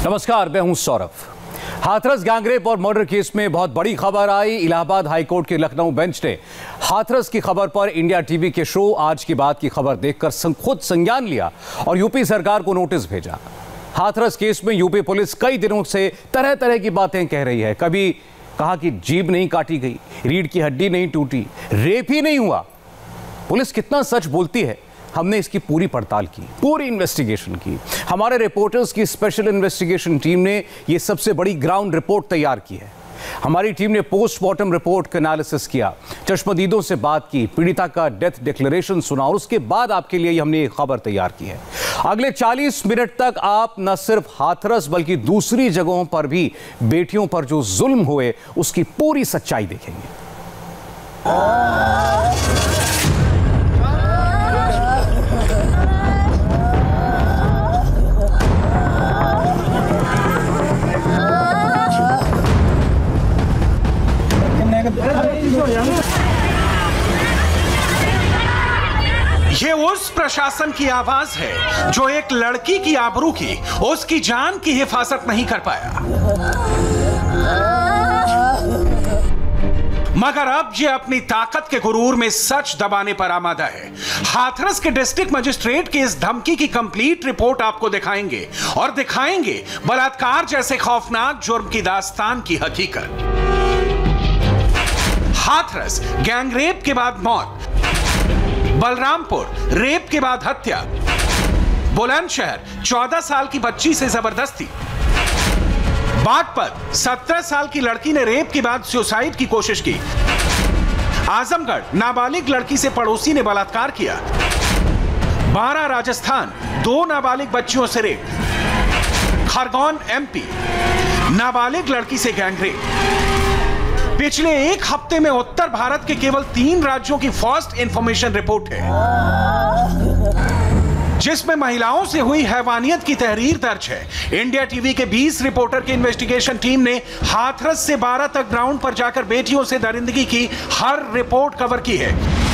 नमस्कार, मैं हूं सौरभ। हाथरस गैंगरेप और मर्डर केस में बहुत बड़ी खबर आई। इलाहाबाद हाईकोर्ट के लखनऊ बेंच ने हाथरस की खबर पर इंडिया टीवी के शो आज की बात की खबर देखकर खुद संज्ञान लिया और यूपी सरकार को नोटिस भेजा। हाथरस केस में यूपी पुलिस कई दिनों से तरह तरह की बातें कह रही है। कभी कहा कि जीभ नहीं काटी गई, रीढ़ की हड्डी नहीं टूटी, रेप ही नहीं हुआ। पुलिस कितना सच बोलती है, हमने इसकी पूरी पड़ताल की, पूरी इन्वेस्टिगेशन की। हमारे रिपोर्टर्स की स्पेशल इन्वेस्टिगेशन टीम ने यह सबसे बड़ी ग्राउंड रिपोर्ट तैयार की है। हमारी टीम ने पोस्टमार्टम रिपोर्ट का एनालिसिस किया, चश्मदीदों से बात की, पीड़िता का डेथ डिक्लेरेशन सुना और उसके बाद आपके लिए हमने एक खबर तैयार की है। अगले 40 मिनट तक आप न सिर्फ हाथरस बल्कि दूसरी जगहों पर भी बेटियों पर जो जुल्म हुए उसकी पूरी सच्चाई देखेंगे। ये उस प्रशासन की आवाज है जो एक लड़की की आबरू की, उसकी जान की हिफाजत नहीं कर पाया। मगर अब ये अपनी ताकत के गुरूर में सच दबाने पर आमादा है। हाथरस के डिस्ट्रिक्ट मजिस्ट्रेट की इस धमकी की कंप्लीट रिपोर्ट आपको दिखाएंगे और दिखाएंगे बलात्कार जैसे खौफनाक जुर्म की दास्तान की हकीकत। हाथरस गैंगरेप के बाद मौत, बलरामपुर रेप के बाद हत्या, बुलंदशहर 14 साल की बच्ची से जबरदस्ती, बागपत 17 साल की लड़की ने रेप के बाद सुसाइड की कोशिश की, आजमगढ़ नाबालिग लड़की से पड़ोसी ने बलात्कार किया, 12 राजस्थान 2 नाबालिग बच्चियों से रेप, खरगोन एमपी नाबालिग लड़की से गैंगरेप। पिछले एक हफ्ते में उत्तर भारत के केवल 3 राज्यों की फर्स्ट इंफॉर्मेशन रिपोर्ट है जिसमें महिलाओं से हुई हैवानियत की तहरीर दर्ज है। इंडिया टीवी के 20 रिपोर्टर की इन्वेस्टिगेशन टीम ने हाथरस से 12 तक ग्राउंड पर जाकर बेटियों से दरिंदगी की हर रिपोर्ट कवर की है।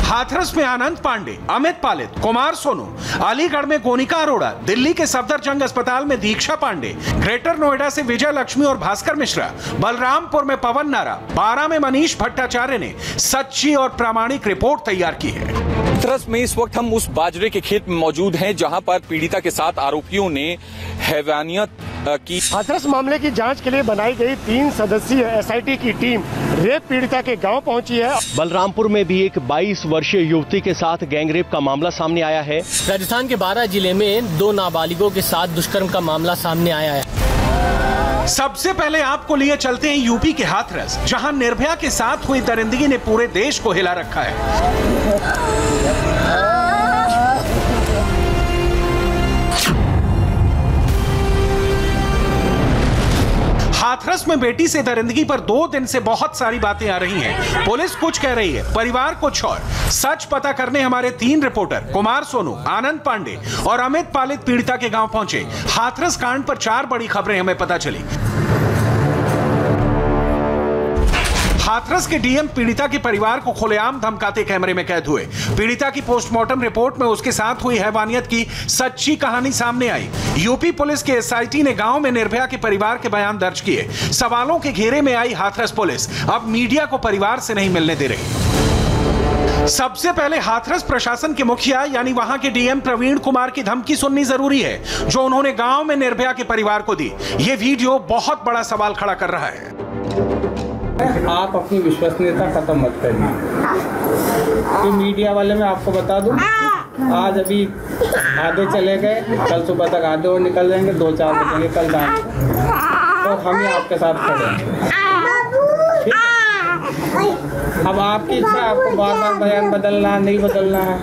हाथरस में आनंद पांडे, अमित पालित, कुमार सोनू, अलीगढ़ में गोनिका अरोड़ा, दिल्ली के सफदरजंग अस्पताल में दीक्षा पांडे, ग्रेटर नोएडा से विजय लक्ष्मी और भास्कर मिश्रा, बलरामपुर में पवन नारा, 12 में मनीष भट्टाचार्य ने सच्ची और प्रामाणिक रिपोर्ट तैयार की है। हाथरस में इस वक्त हम उस बाजरे के खेत में मौजूद हैं जहां पर पीड़िता के साथ आरोपियों ने हैवानियत की। हाथरस मामले की जांच के लिए बनाई गई 3 सदस्यीय एसआईटी की टीम रेप पीड़िता के गांव पहुंची है। बलरामपुर में भी एक 22 वर्षीय युवती के साथ गैंगरेप का मामला सामने आया है। राजस्थान के 12 जिले में 2 नाबालिगों के साथ दुष्कर्म का मामला सामने आया है। सबसे पहले आपको लिए चलते हैं यूपी के हाथरस, जहां निर्भया के साथ हुई दरिंदगी ने पूरे देश को हिला रखा है। हाथरस में बेटी से दरिंदगी पर 2 दिन से बहुत सारी बातें आ रही हैं। पुलिस कुछ कह रही है, परिवार कुछ और। सच पता करने हमारे 3 रिपोर्टर कुमार सोनू, आनंद पांडे और अमित पालित पीड़िता के गांव पहुंचे। हाथरस कांड पर 4 बड़ी खबरें हमें पता चली। हाथरस के डीएम पीड़िता के परिवार को खुलेआम धमकाते कैमरे में कैद हुए। पीड़िता की पोस्टमार्टम रिपोर्ट में उसके साथ हुई हैवानियत की सच्ची कहानी सामने आई। यूपी पुलिस के एसआईटी ने गांव में निर्भया के परिवार के बयान दर्ज किए। सवालों के घेरे में आई हाथरस पुलिस अब मीडिया को परिवार से नहीं मिलने दे रही। सबसे पहले हाथरस प्रशासन के मुखिया यानी वहां के डीएम प्रवीण कुमार की धमकी सुननी जरूरी है जो उन्होंने गांव में निर्भया के परिवार को दी। ये वीडियो बहुत बड़ा सवाल खड़ा कर रहा है। आप अपनी विश्वसनीयता खत्म मत करिए। मीडिया वाले मैं आपको बता दूं, आज अभी आधे चले गए, कल सुबह तक आधे और निकल जाएंगे, 2-4 बजेंगे कल दान, तो हम ही आपके साथ खड़े हैं। अब आपकी इच्छा, आपको बार बार बयान बदलना नहीं बदलना है।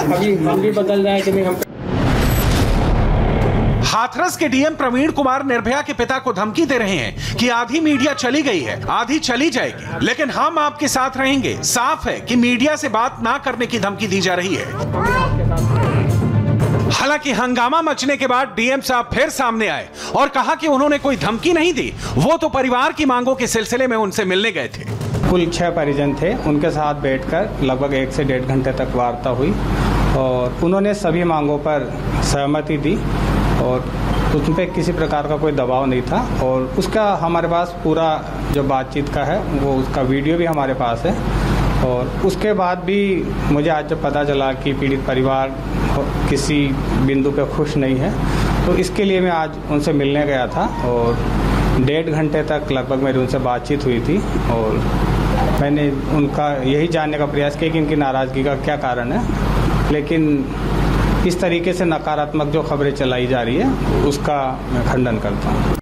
अभी हम भी बदल जाए कि नहीं। हम हाथरस के डीएम प्रवीण कुमार निर्भया के पिता को धमकी दे रहे हैं कि आधी मीडिया चली गई है, आधी चली जाएगी, लेकिन हम आपके साथ रहेंगे। साफ है कि मीडिया से बात ना करने की धमकी दी जा रही है। हालांकि हंगामा मचने के बाद डीएम साहब फिर सामने आए और कहा कि उन्होंने कोई धमकी नहीं दी, वो तो परिवार की मांगों के सिलसिले में उनसे मिलने गए थे। कुल 6 परिजन थे, उनके साथ बैठकर लगभग 1 से 1.5 घंटे तक वार्ता हुई और उन्होंने सभी मांगों पर सहमति दी और उस पर किसी प्रकार का कोई दबाव नहीं था। और उसका हमारे पास पूरा जो बातचीत का है वो उसका वीडियो भी हमारे पास है। और उसके बाद भी मुझे आज जब पता चला कि पीड़ित परिवार किसी बिंदु पे खुश नहीं है, तो इसके लिए मैं आज उनसे मिलने गया था और 1.5 घंटे तक लगभग मेरी उनसे बातचीत हुई थी और मैंने उनका यही जानने का प्रयास किया कि इनकी नाराज़गी का क्या कारण है। लेकिन इस तरीके से नकारात्मक जो खबरें चलाई जा रही है उसका मैं खंडन करता हूँ।